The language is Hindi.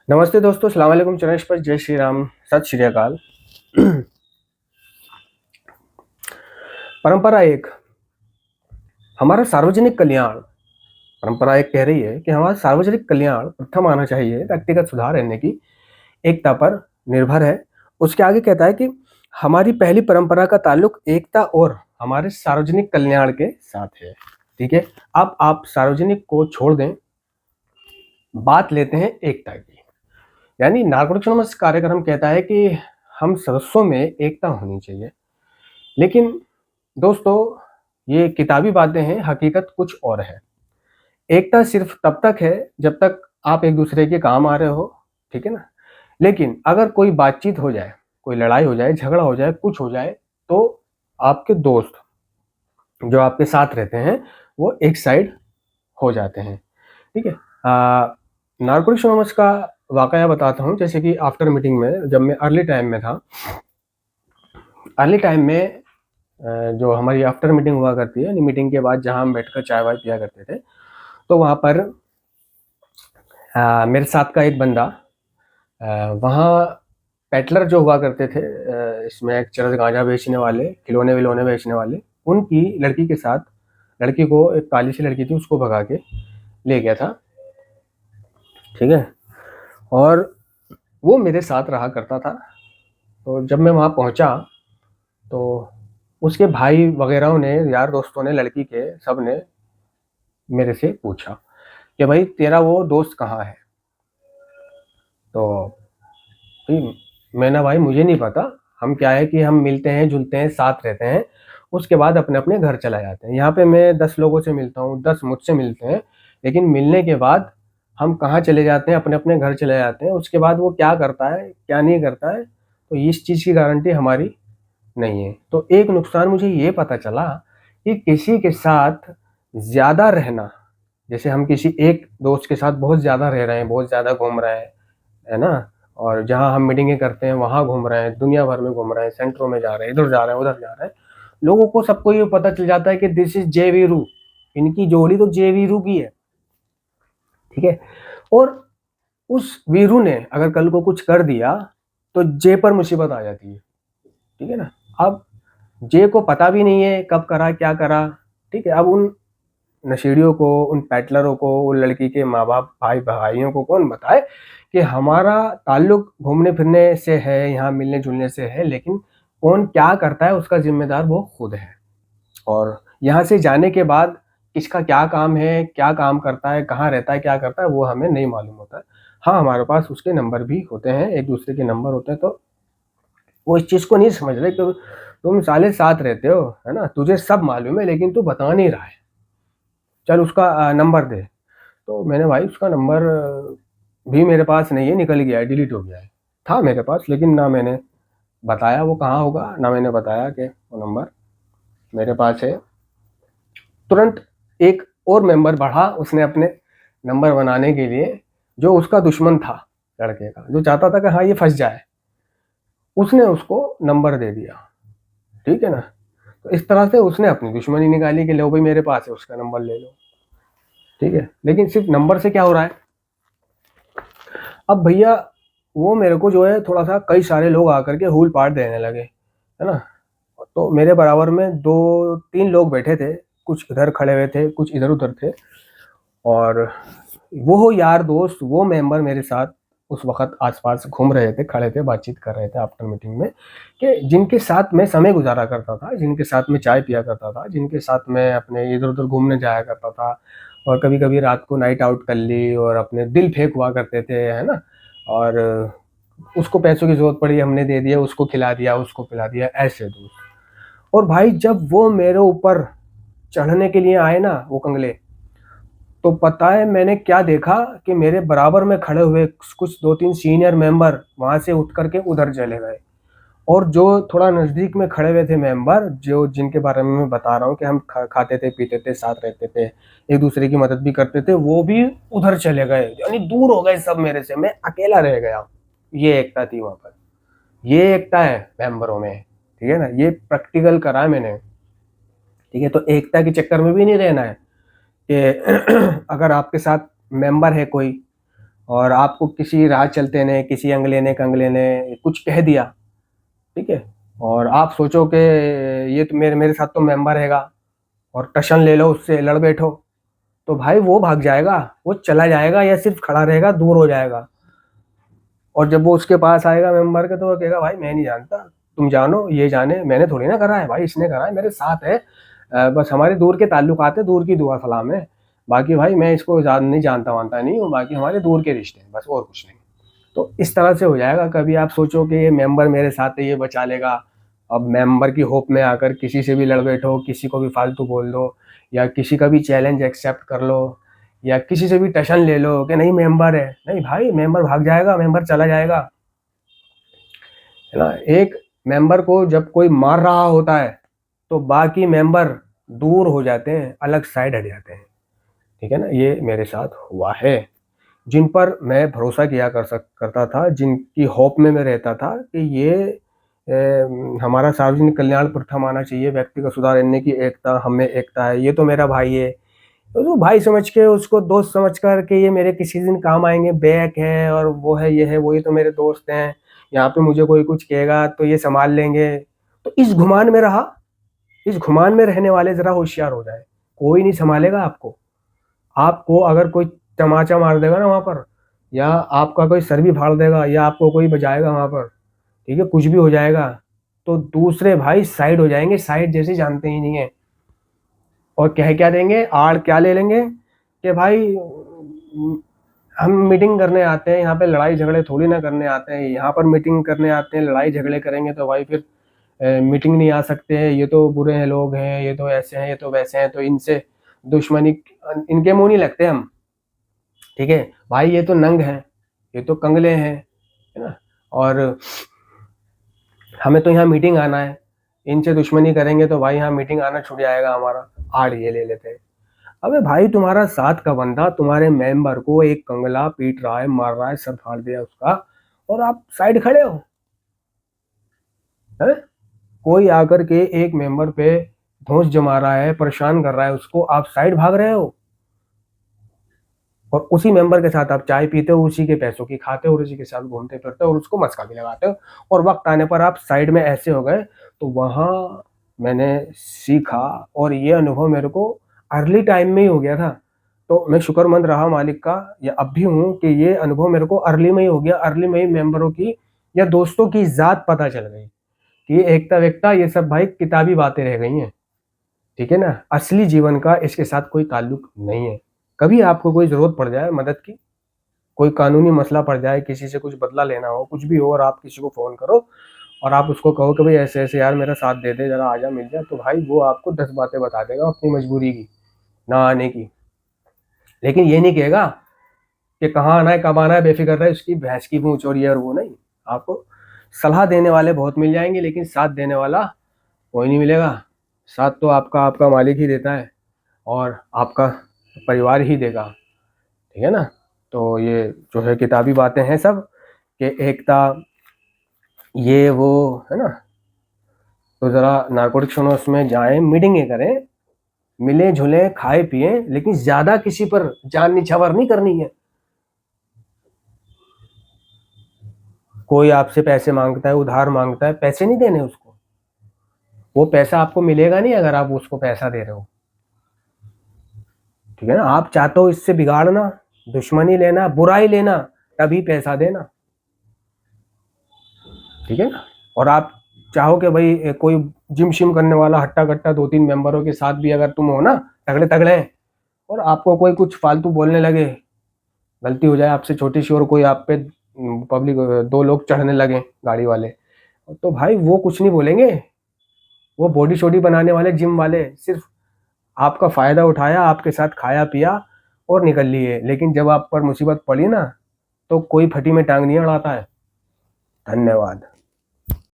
नमस्ते दोस्तों, अस्सलाम वालेकुम, चरणेश पर जय श्री राम, सत श्री अकाल। परंपरा एक, हमारा सार्वजनिक कल्याण। परंपरा एक कह रही है कि हमारा सार्वजनिक कल्याण प्रथम आना चाहिए, व्यक्तिगत सुधार रहने की एकता पर निर्भर है। उसके आगे कहता है कि हमारी पहली परंपरा का ताल्लुक एकता और हमारे सार्वजनिक कल्याण के साथ है। ठीक है, अब आप सार्वजनिक को छोड़ दें, बात लेते हैं एकता की। यानी नागरिक कार्यक्रम कहता है कि हम सदस्यों में एकता होनी चाहिए, लेकिन दोस्तों ये किताबी बातें हैं, हकीकत कुछ और है। एकता सिर्फ तब तक है जब तक आप एक दूसरे के काम आ रहे हो, ठीक है ना। लेकिन अगर कोई बातचीत हो जाए, कोई लड़ाई हो जाए, झगड़ा हो जाए, कुछ हो जाए, तो आपके दोस्त जो आपके साथ रहते हैं वो एक साइड हो जाते हैं। ठीक है। नारकोटिक्स एनोनिमस का वाकया बताता हूँ। जैसे कि आफ्टर मीटिंग में, जब मैं अर्ली टाइम में था, अर्ली टाइम में जो हमारी आफ्टर मीटिंग हुआ करती है, यानी मीटिंग के बाद जहाँ हम बैठकर चाय वाय पिया करते थे, तो वहाँ पर मेरे साथ का एक बंदा, वहाँ पेटलर जो हुआ करते थे, इसमें एक चरस गांजा बेचने वाले, खिलौने विलौने बेचने वाले, उनकी लड़की के साथ, लड़की को, एक काली सी लड़की थी, उसको भगा के ले गया था। ठीक है। और वो मेरे साथ रहा करता था। तो जब मैं वहाँ पहुँचा तो उसके भाई वगैरह ने, यार दोस्तों ने, लड़की के सब ने मेरे से पूछा कि भाई तेरा वो दोस्त कहाँ है। तो मैंने, भाई मुझे नहीं पता, हम क्या है कि हम मिलते हैं, जुलते हैं, साथ रहते हैं, उसके बाद अपने अपने घर चला जाते हैं। यहाँ पे मैं 10 लोगों से मिलता हूँ, 10 मुझसे मिलते हैं, लेकिन मिलने के बाद हम कहाँ चले जाते हैं, अपने अपने घर चले जाते हैं। उसके बाद वो क्या करता है, क्या नहीं करता है, तो इस चीज़ की गारंटी हमारी नहीं है। तो एक नुकसान मुझे ये पता चला कि किसी के साथ ज़्यादा रहना, जैसे हम किसी एक दोस्त के साथ बहुत ज़्यादा रह रहे हैं, बहुत ज़्यादा घूम रहे हैं, है ना, और जहाँ हम मीटिंगें करते हैं वहाँ घूम रहे हैं, दुनिया भर में घूम रहे हैं, सेंटरों में जा रहे हैं, इधर जा रहे हैं, उधर जा रहे हैं, लोगों को, सबको ये पता चल जाता है कि दिस इज जे वीरू, इनकी जोड़ी तो जे वीरू की है। ठीक है। और उस वीरू ने अगर कल को कुछ कर दिया तो जे पर मुसीबत आ जाती है। ठीक है ना। अब जे को पता भी नहीं है कब करा, क्या करा। ठीक है। अब उन नशेड़ियों को, उन पैटलरों को, उन लड़की के माँ बाप, भाई भाइयों को कौन बताए कि हमारा ताल्लुक घूमने फिरने से है, यहाँ मिलने जुलने से है, लेकिन कौन क्या करता है उसका जिम्मेदार वो खुद है। और यहाँ से जाने के बाद किसका क्या काम है, क्या काम करता है, कहाँ रहता है, क्या करता है, वो हमें नहीं मालूम होता है। हाँ, हमारे पास उसके नंबर भी होते हैं, एक दूसरे के नंबर होते हैं। तो वो इस चीज़ को नहीं समझ रहे कि तुम साले साथ रहते हो, है ना, तुझे सब मालूम है, लेकिन तू बता नहीं रहा है, चल उसका नंबर दे। तो मैंने, भाई उसका नंबर भी मेरे पास नहीं है, निकल गया है, डिलीट हो गया है। था मेरे पास, लेकिन ना मैंने बताया वो कहाँ होगा, ना मैंने बताया कि वो नंबर मेरे पास है। तुरंत एक और मेंबर बढ़ा, उसने अपने नंबर बनाने के लिए, जो उसका दुश्मन था, लड़के का, जो चाहता था कि हाँ ये फंस जाए, उसने उसको नंबर दे दिया। ठीक है ना। तो इस तरह से उसने अपनी दुश्मनी निकाली कि लो भाई मेरे पास है, उसका नंबर ले लो। ठीक है। लेकिन सिर्फ नंबर से क्या हो रहा है। अब भैया वो मेरे को जो है थोड़ा सा, कई सारे लोग आकर के हूल पाट देने लगे, है ना। तो मेरे बराबर में 2-3 लोग बैठे थे, कुछ इधर खड़े हुए थे, कुछ इधर उधर थे। और वो यार दोस्त, वो मेंबर मेरे साथ उस वक्त आसपास घूम रहे थे, खड़े थे, बातचीत कर रहे थे आफ्टर मीटिंग में, कि जिनके साथ मैं समय गुजारा करता था, जिनके साथ मैं चाय पिया करता था, जिनके साथ मैं अपने इधर उधर घूमने जाया करता था, और कभी कभी रात को नाइट आउट कर ली, और अपने दिल फेंक हुआ करते थे, है ना। और उसको पैसों की जरूरत पड़ी, हमने दे दिया, उसको खिला दिया, उसको पिला दिया, ऐसे दोस्त। और भाई जब वो मेरे ऊपर चढ़ने के लिए आए ना, वो कंगले, तो पता है मैंने क्या देखा कि मेरे बराबर में खड़े हुए कुछ 2-3 सीनियर मेंबर वहां से उठ करके उधर चले गए। और जो थोड़ा नजदीक में खड़े हुए थे मेंबर, जो जिनके बारे में मैं बता रहा हूँ कि हम खाते थे, पीते थे, साथ रहते थे, एक दूसरे की मदद भी करते थे, वो भी उधर चले गए, यानी दूर हो गए सब मेरे से, मैं अकेला रह गया। ये एकता थी वहां पर, ये एकता है मेंबरों में। ठीक है ना, ये प्रैक्टिकल करा है मैंने। ठीक है। तो एकता के चक्कर में भी नहीं रहना है कि अगर आपके साथ मेंबर है कोई, और आपको किसी राह चलते ने, किसी अंगले ने कंगले ने कुछ कह दिया, ठीक है, और आप सोचो कि ये तो मेरे मेरे साथ तो मेंबर हैगा, और टशन ले लो उससे, लड़ बैठो, तो भाई वो भाग जाएगा, वो चला जाएगा या सिर्फ खड़ा रहेगा, दूर हो जाएगा। और जब वो उसके पास आएगा मेंबर के, तो वो कहेगा भाई मैं नहीं जानता, तुम जानो ये जाने, मैंने थोड़ी ना करा है भाई, इसने करा है, मेरे साथ है, बस हमारे दूर के ताल्लुकात है, दूर की दुआ सलाम है, बाकी भाई मैं इसको नहीं जानता वानता नहीं हूँ, बाकी हमारे दूर के रिश्ते हैं बस, और कुछ नहीं। तो इस तरह से हो जाएगा। कभी आप सोचो कि ये मेंबर मेरे साथ है, ये बचा लेगा, अब मेंबर की होप में आकर किसी से भी लड़ बैठो, किसी को भी फालतू बोल दो, या किसी का भी चैलेंज एक्सेप्ट कर लो, या किसी से भी टशन ले लो कि नहीं मेंबर है, नहीं भाई मेंबर भाग जाएगा, मेंबर चला जाएगा, है ना। एक मेंबर को जब कोई मार रहा होता है तो बाकी मेंबर दूर हो जाते हैं, अलग साइड हट जाते हैं, ठीक है ना। ये मेरे साथ हुआ है। जिन पर मैं भरोसा किया करता था, जिनकी होप में मैं रहता था कि ये हमारा सार्वजनिक कल्याण प्रथम आना चाहिए, व्यक्तिगत सुधार, इनने की एकता, हमें एकता है, ये तो मेरा भाई है, तो भाई समझ के, उसको दोस्त समझ कर के ये मेरे किसी दिन काम आएंगे, बैक है और वो है ये है, वो ये तो मेरे दोस्त हैं, यहाँ पे मुझे कोई कुछ कहेगा तो ये संभाल लेंगे। तो इस घुमान में रहा, इस घुमान में रहने वाले जरा होशियार हो जाए, कोई नहीं संभालेगा आपको। आपको अगर कोई तमाचा मार देगा ना वहां पर, या आपका कोई सर भी फाड़ देगा, या आपको कोई बजाएगा वहां पर, ठीक है, कुछ भी हो जाएगा, तो दूसरे भाई साइड हो जाएंगे, साइड जैसे जानते ही नहीं है, और कह क्या देंगे, आड़ क्या ले लेंगे कि भाई हम मीटिंग करने आते हैं, यहाँ पे लड़ाई झगड़े थोड़ी ना करने आते हैं, यहाँ पर मीटिंग करने आते हैं, लड़ाई झगड़े करेंगे तो भाई फिर मीटिंग नहीं आ सकते हैं, ये तो बुरे हैं लोग हैं, ये तो ऐसे हैं, ये तो वैसे हैं, तो इनसे दुश्मनी, इनके मुंह नहीं लगते हम, ठीक है भाई, ये तो नंग हैं, ये तो कंगले हैं, है ना, और हमें तो यहाँ मीटिंग आना है, इनसे दुश्मनी करेंगे तो भाई यहाँ मीटिंग आना छूट जाएगा हमारा, आड़ ये ले लेते हैं। अबे भाई तुम्हारा साथ का बंदा तुम्हारे मेंबर को एक कंगला पीट रहा है, मार रहा है, सर फाड़ दिया उसका, और आप साइड खड़े हो, है? कोई आकर के एक मेंबर पे धौंस जमा रहा है, परेशान कर रहा है उसको, आप साइड भाग रहे हो, और उसी मेंबर के साथ आप चाय पीते हो, उसी के पैसों की खाते हो, और उसी के साथ घूमते फिरते हो, और उसको मस्का भी लगाते हो, और वक्त आने पर आप साइड में ऐसे हो गए। तो वहां मैंने सीखा, और ये अनुभव मेरे को अर्ली टाइम में ही हो गया था, तो मैं शुक्रमंद रहा मालिक का, या अब भी हूँ, कि ये अनुभव मेरे को अर्ली में ही हो गया, अर्ली में ही मेंबरों की या दोस्तों की जात पता चल गई कि ये एकता वेकता ये सब भाई किताबी बातें रह गई हैं, ठीक है ना, असली जीवन का इसके साथ कोई ताल्लुक नहीं है। कभी आपको कोई जरूरत पड़ जाए मदद की, कोई कानूनी मसला पड़ जाए, किसी से कुछ बदला लेना हो, कुछ भी हो, और आप किसी को फोन करो और आप उसको कहो कि भाई ऐसे ऐसे यार मेरा साथ दे दे, जरा आजा मिल जाए, तो भाई वो आपको 10 बातें बता देगा अपनी मजबूरी की, ना आने की, लेकिन ये नहीं कहेगा कि कहाँ आना है, कब आना है, बेफिक्र रहे, उसकी भैंस की पूंछ और ये और वो नहीं। आपको सलाह देने वाले बहुत मिल जाएंगे, लेकिन साथ देने वाला कोई नहीं मिलेगा। साथ तो आपका आपका मालिक ही देता है, और आपका परिवार ही देगा, ठीक है ना। तो ये जो है किताबी बातें हैं सब, कि एकता ये वो, है ना। तो ज़रा नारकोटिक्स एनोनिमस में जाएं, मीटिंगें करें, मिले जुले, खाए पिए, लेकिन ज़्यादा किसी पर जान निछावर नहीं करनी है। कोई आपसे पैसे मांगता है, उधार मांगता है, पैसे नहीं देने उसको, वो पैसा आपको मिलेगा नहीं अगर आप उसको पैसा दे रहे हो, ठीक है ना। आप चाहते हो इससे बिगाड़ना, दुश्मनी लेना, बुराई लेना, तभी पैसा देना, ठीक है ना। और आप चाहो कि भाई कोई जिम शिम करने वाला हट्टा कट्टा 2-3 मेंबरों के साथ भी अगर तुम हो ना, तगड़े तगड़े, और आपको कोई कुछ फालतू बोलने लगे, गलती हो जाए आपसे छोटी सी, और कोई आप पे पब्लिक 2 लोग चढ़ने लगे गाड़ी वाले, तो भाई वो कुछ नहीं बोलेंगे, वो बॉडी शॉडी बनाने वाले जिम वाले सिर्फ आपका फायदा उठाया, आपके साथ खाया पिया और निकल लिए, लेकिन जब आप पर मुसीबत पड़ी ना, तो कोई फटी में टांग नहीं अड़ाता है। धन्यवाद।